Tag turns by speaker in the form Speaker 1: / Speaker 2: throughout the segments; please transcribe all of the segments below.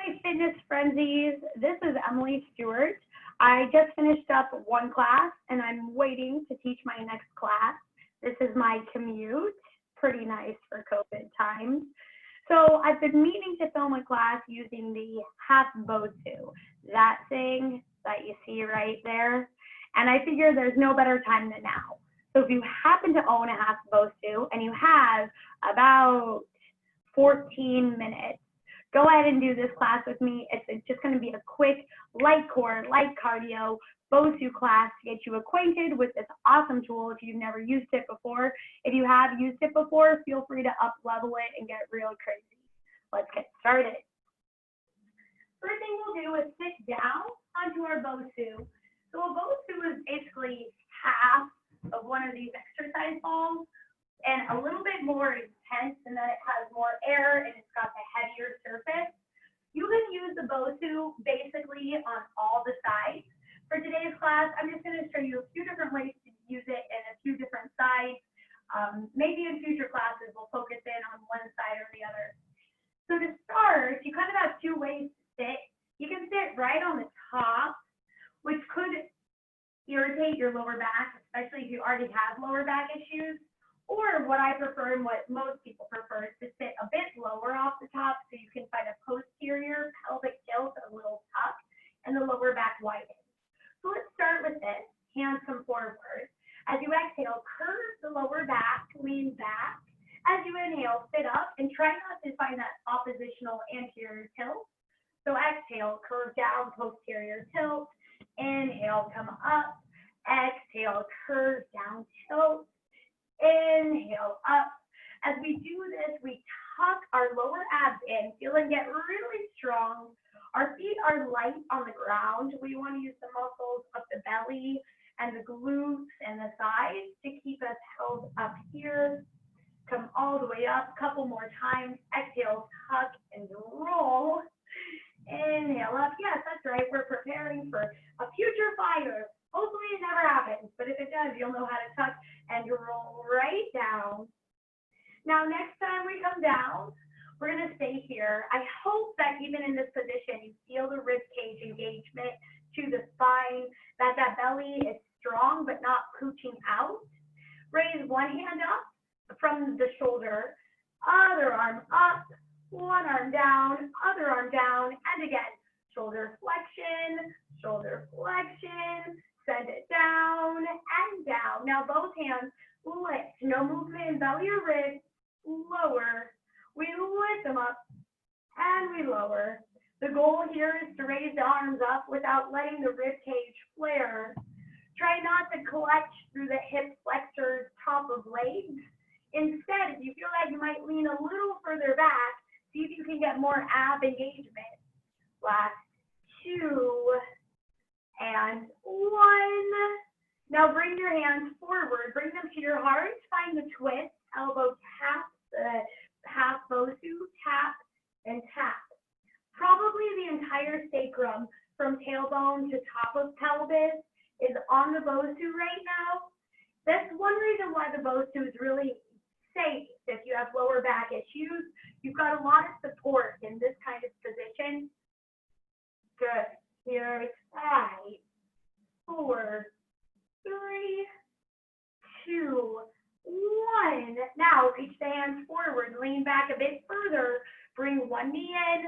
Speaker 1: Hi, fitness frenzies. This is Emily Stewart. I just finished up one class and I'm waiting to teach my next class. This is my commute. Pretty nice for COVID times. So I've been meaning to film a class using the half-Bosu, that thing that you see right there. And I figure there's no better time than now. So if you happen to own a half-Bosu and you have about 14 minutes, go ahead and do this class with me. It's just going to be a quick, light core, light cardio, Bosu class to get you acquainted with this awesome tool if you've never used it before. If you have used it before, feel free to up-level it and get real crazy. Let's get started. First thing we'll do is sit down onto our Bosu. So a Bosu is basically half of one of these exercise balls, and a little bit more intense in that it has more air and it's got the heavier surface. You can use the Bosu basically on all the sides. For today's class, I'm just going to show you a few different ways to use it and a few different sides. Maybe in future classes, we'll focus in on one side or the other. So to start, you kind of have two ways to sit. You can sit right on the top, which could irritate your lower back, especially if you already have lower back issues. Or what I prefer and what most people prefer is to sit a bit lower off the top so you can find a posterior pelvic tilt, a little tuck, and the lower back widens. So let's start with this. Hands come forward. As you exhale, curve the lower back, lean back. As you inhale, sit up and try not to find that oppositional anterior tilt. So exhale, curve down, posterior tilt. Inhale, come up. Exhale, curve down, tilt. Inhale, up. As we do this, we tuck our lower abs in, feel and get really strong. Our feet are light on the ground. We want to use the muscles of the belly and the glutes and the thighs to keep us held up here. Come all the way up, a couple more times. Exhale, tuck and roll. Inhale up. Yes, that's right. We're preparing for a future fire. Hopefully it never happens, but if it does, you'll know how to tuck and roll right down. Now, next time we come down, we're going to stay here. I hope that even in this position, you feel the rib cage engagement to the spine, that belly is strong but not pooching out. Raise one hand up from the shoulder, other arm up, one arm down, other arm down, and again, shoulder flexion, send it down and down. Now both hands lift, no movement in belly or wrist, lower. We lift them up and we lower. The goal here is to raise the arms up without letting the rib cage flare. Try not to clutch through the hip flexors, top of legs. Instead, if you feel like you might lean a little further back, see if you can get more ab engagement. Last two and one. Now bring your hands forward, bring them to your heart, find the twist, elbow tap, the half-Bosu, tap and tap. Probably the entire sacrum from tailbone to top of pelvis is on the Bosu right now. That's one reason why the Bosu is really safe if you have lower back issues. You've got a lot of support in this kind of position. Good. Here's 5, 4, 3, 2, 1. Now reach the hands forward, lean back a bit further, bring one knee in,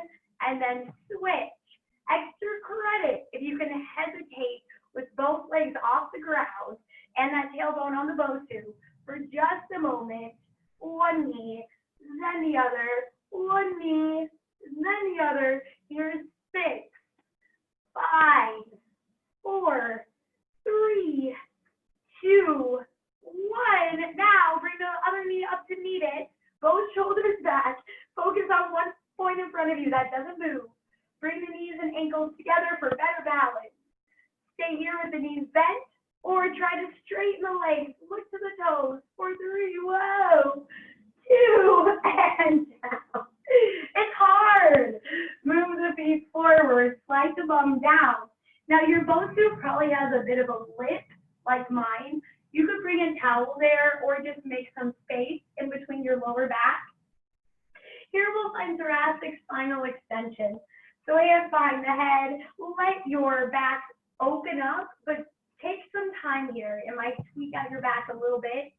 Speaker 1: and then switch. Extra credit if you can hesitate with both legs off the ground and that tailbone on the Bosu for just a moment. One knee, then the other, one knee, then the other. Here's 6, 5, 4, 3, 2, 1. Now bring the other knee up to meet it. Both shoulders back. Focus on one point in front of you that doesn't move. Bring the knees and ankles together for better balance. Stay here with the knees bent or try to straighten the legs. Look to the toes for 3, whoa, 2, and down. It's hard. Move the feet forward, slide the bum down. Now your Bosu probably has a bit of a lip like mine. You could bring a towel there or just make some space in between your lower back. Here we'll find thoracic spinal extension. So hands behind the head. Let your back open up, but take some time here. It might squeak out your back a little bit.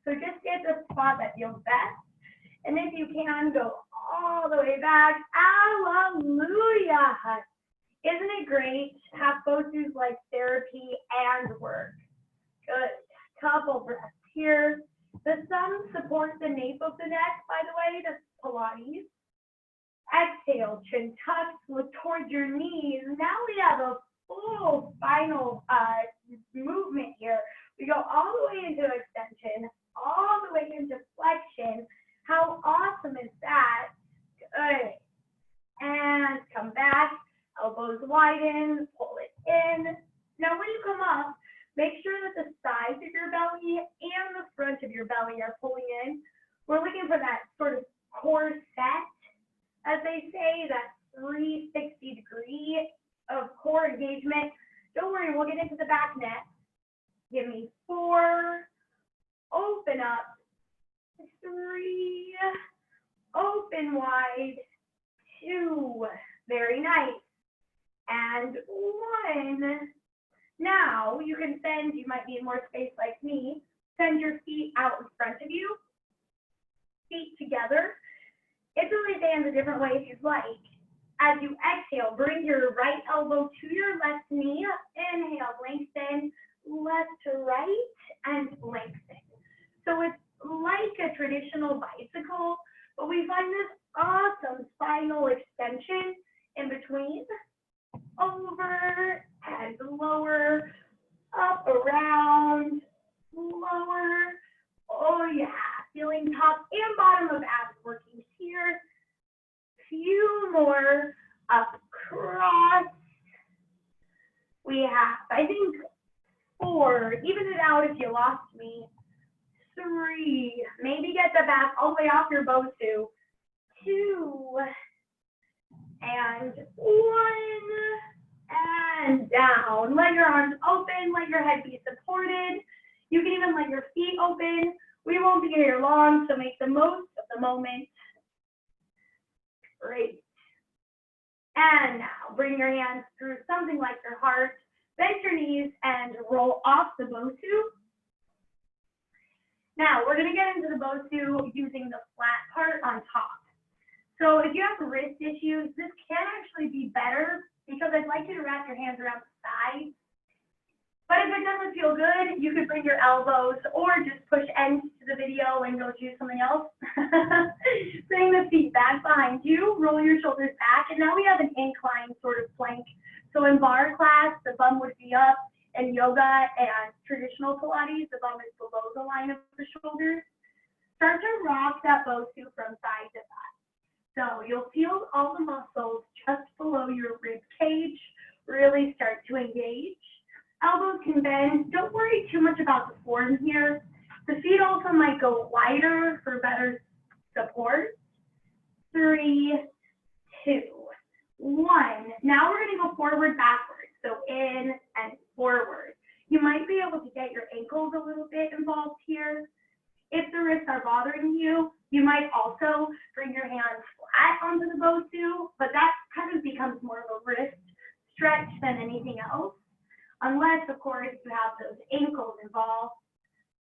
Speaker 1: So just get the spot that feels best. And if you can, go all the way back. Hallelujah. Isn't it great? Half-Bosu is like therapy and work. Good. Couple breaths here. The thumb supports the nape of the neck, by the way. That's Pilates. Exhale, chin tucks, look towards your knees. Now we have a full spinal movement here. We go all the way into extension, all the way into flexion. How awesome is that? Good. And come back, elbows widen, pull it in. Now when you come up, make sure that the sides of your belly and the front of your belly are pulling in. We're looking for that sort of core set, as they say, that 360 degree of core engagement. Don't worry, we'll get into the back neck. Give me 4, open up, 3, open wide, 2, very nice, and 1. Now you can send, you might need more space like me, send your feet out in front of you, feet together. Interlace hands a different way if you'd like. As you exhale, bring your right elbow to your left knee. Inhale, lengthen, left to right, and lengthen. So it's like a traditional bicycle, but we find this awesome spinal extension in between, over and lower, up, around, lower. Oh yeah, feeling top and bottom of abs working here. Few more, up, cross. We have, I think, 4, even it out if you lost me. 3, maybe get the back all the way off your Bosu. 2, and 1, and down. Let your arms open, let your head be supported. You can even let your feet open. We won't be here long, so make the most of the moment. Great. And now bring your hands through something like your heart. Bend your knees and roll off the Bosu. Now we're going to get into the Bosu using the flat part on top. So if you have wrist issues, this can actually be better because I'd like you to wrap your hands around the sides. But if it doesn't feel good, you could bring your elbows or just push end to the video and go do something else. Bring the feet back behind you, roll your shoulders back, and now we have an incline sort of plank. So in bar class, the bum would be up. In yoga and traditional Pilates, the bum is below the line of the shoulders. Start to rock that Bosu from side to side. So you'll feel all the muscles just below your rib cage really start to engage. Elbows can bend. Don't worry too much about the form here. The feet also might go wider for better support. 3, 2, 1. Now we're going to go forward, backwards. So in and forward. You might be able to get your ankles a little bit involved here. If the wrists are bothering you, you might also bring your hands flat onto the Bosu, but that kind of becomes more of a wrist stretch than anything else. Unless, of course, you have those ankles involved.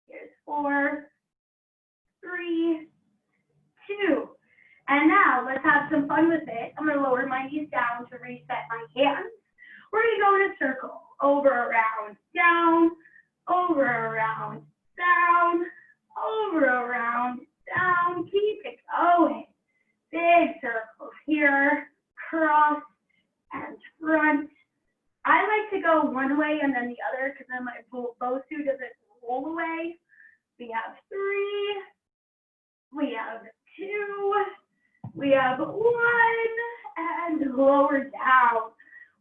Speaker 1: Here's 4, 3, 2. And now let's have some fun with it. I'm going to lower my knees down to reset my hands. We're going to go in a circle. Over, around, down, over, around, down, over, around, down. Keep it going. Big circles here. Cross and front. I like to go one way and then the other because then my Bosu doesn't roll away. We have 3, we have 2, we have 1, and lower down.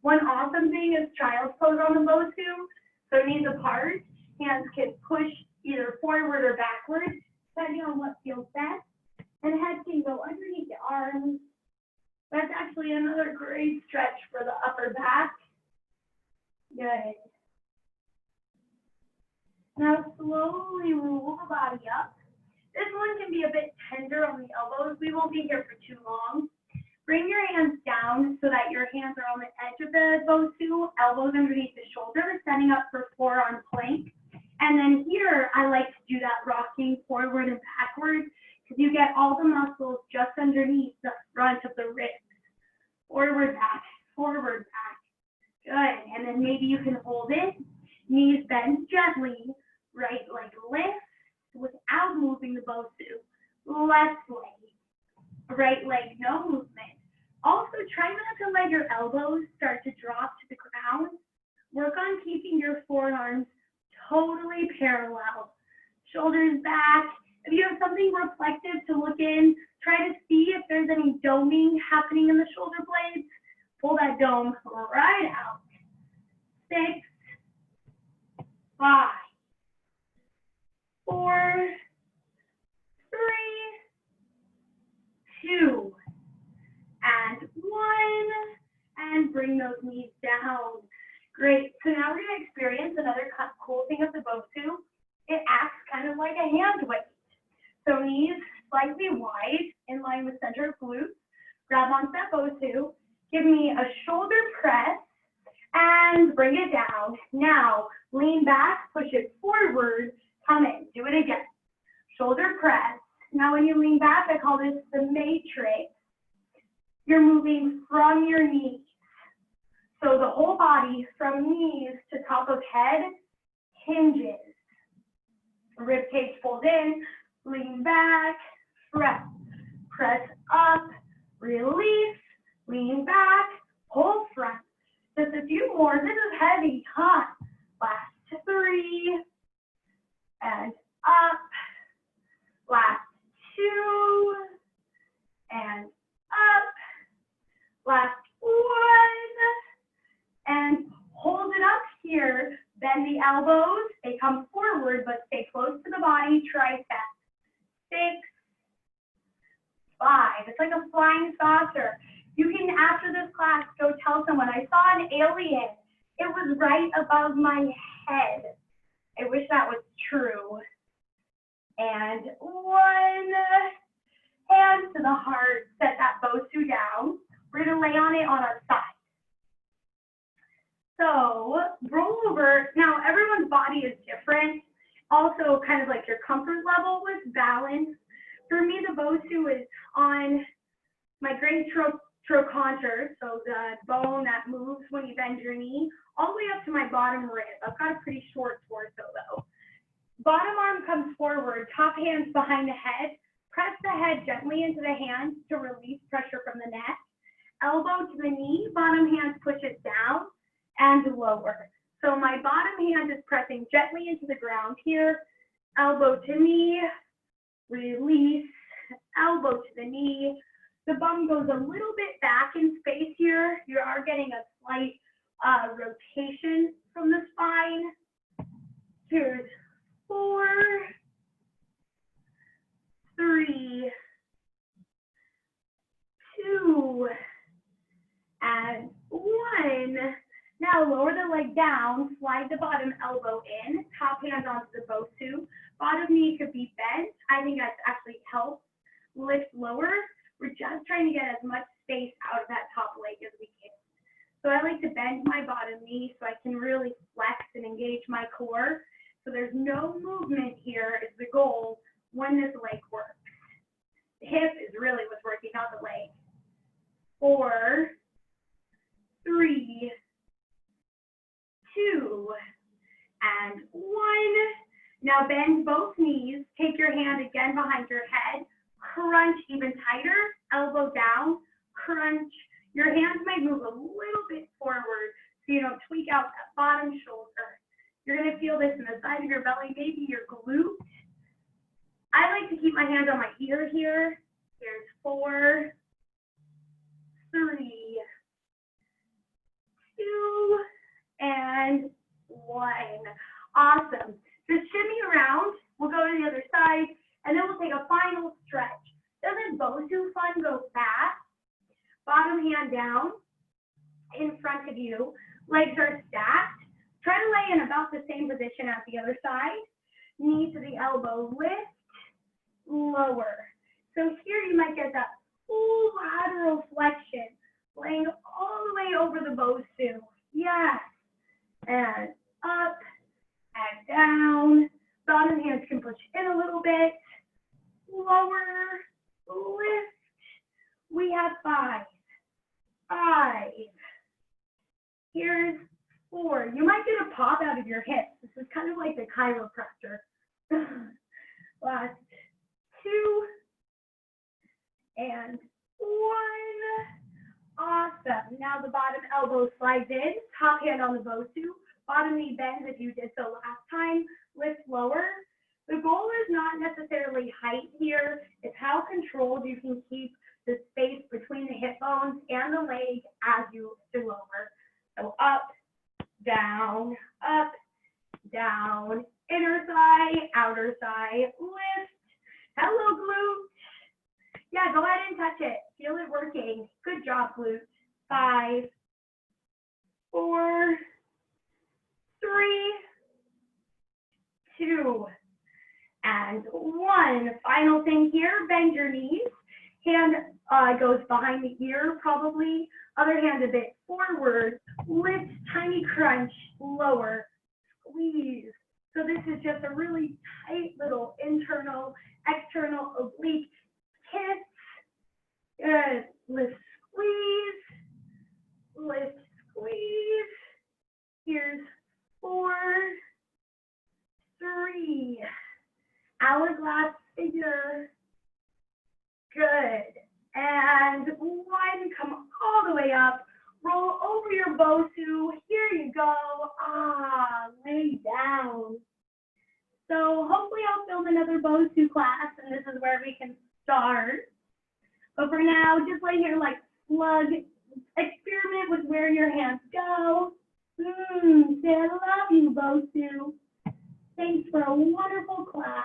Speaker 1: One awesome thing is child's pose on the Bosu. So knees apart, hands can push either forward or backwards, depending on what feels best. And head can go underneath the arms. That's actually another great stretch for the upper back. Good. Now slowly roll the body up. This one can be a bit tender on the elbows. We won't be here for too long. Bring your hands down so that your hands are on the edge of the Bosu, elbows underneath the shoulders, setting up for forearm plank. And then here, I like to do that rocking forward and backwards because you get all the muscles just underneath the front of the ribs. Forward, back, forward, back. Good. And then maybe you can hold it. Knees bend gently. Right leg lift without moving the Bosu. Left leg. Right leg, no movement. Also, try not to let your elbows start to drop to the ground. Work on keeping your forearms totally parallel. Shoulders back. If you have something reflective to look in, try to see if there's any doming happening in the shoulder blades. Pull that dome right out. 6, 5, 4, 3, 2, and 1, and bring those knees down. Great. So now we're going to experience another cool thing of the Bosu. It acts kind of like a hand weight. So knees slightly wide, in line with center of glutes. Grab onto that Bosu. Give me a shoulder press, and bring it down. Now, lean back, push it forward, come in. Do it again. Shoulder press. Now when you lean back, I call this the matrix. You're moving from your knees. So the whole body from knees to top of head hinges. Rib cage pulled in, lean back, press. Press up, release, lean back, pull front. Just a few more. This is heavy. Huh? Last 3, and up. Last 2, and up. Last 1, and hold it up here. Bend the elbows. They come forward, but stay close to the body. Tricep. 6, 5. It's like a flying saucer. You can, after this class, go tell someone, I saw an alien. It was right above my head. I wish that was true. And 1, hand to the heart. Set that Bosu down. We're going to lay on it on our side. So roll over. Now, everyone's body is different. Also, kind of like your comfort level with balance. For me, the Bosu is on my great trochanter, so the bone that moves when you bend your knee, all the way up to my bottom rib. I've got a pretty short torso, though. Bottom arm comes forward, top hands behind the head. Press the head gently into the hands to release pressure from the neck. Elbow to the knee, bottom hands push it down and lower. So my bottom hand is pressing gently into the ground here. Elbow to knee, release, elbow to the knee. The bum goes a little bit back in space here. You are getting a slight rotation from the spine. Here's 4, 3, 2, and 1. Now lower the leg down, slide the bottom elbow in, top hand onto the Bosu. Bottom knee could be bent. I think that's actually helps. Lift lower. We're just trying to get as much space out of that top leg as we can. So I like to bend my bottom knee so I can really flex and engage my core. So there's no movement here is the goal when this leg works. The hip is really what's working, not the leg. 4, 3, 2, and 1. Now bend both knees. Take your hand again behind your head. Crunch even tighter. Elbow down. Crunch. Your hands might move a little bit forward so you don't tweak out that bottom shoulder. You're going to feel this in the side of your belly, maybe your glute. I like to keep my hand on my ear here. Here's 4, 3, 2, and 1. Awesome. Just shimmy around. We'll go to the other side, and then we'll take a final stretch. Doesn't Bosu fun go fast? Bottom hand down in front of you. Legs are stacked. Try to lay in about the same position as the other side. Knee to the elbow, lift, lower. So here you might get that full lateral flexion. We have 5. 5. Here's 4. You might get a pop out of your hips. This is kind of like the chiropractor. Last 2. And 1. Awesome. Now the bottom elbow slides in, top hand on the Bosu, bottom knee bends if you did so last time, lift lower. The goal is not necessarily height here, it's how controlled you can keep the space between the hip bones and the leg as you lift lower. So up, down, inner thigh, outer thigh, lift. Hello, glute. Yeah, go ahead and touch it. Feel it working. Good job, glute. 5, 4, 3, 2, and 1. Final thing here, bend your knees. Hand goes behind the ear probably. Other hand a bit forward. Lift, tiny crunch, lower, squeeze. So this is just a really tight little internal, external oblique kiss. Good. Lift, squeeze. Lift, squeeze. Here's 4, 3. Hourglass figure. Good. And 1. Come all the way up. Roll over your Bosu. Here you go. Lay down. So hopefully I'll film another Bosu class, and this is where we can start. But for now, just lay here like slug. Experiment with where your hands go. Say I love you, Bosu. Thanks for a wonderful class.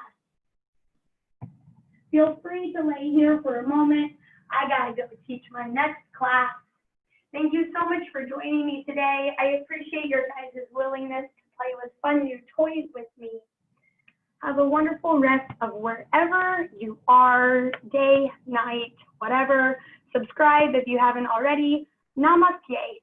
Speaker 1: Feel free to lay here for a moment. I gotta go teach my next class. Thank you so much for joining me today. I appreciate your guys' willingness to play with fun new toys with me. Have a wonderful rest of wherever you are, day, night, whatever. Subscribe if you haven't already. Namaste.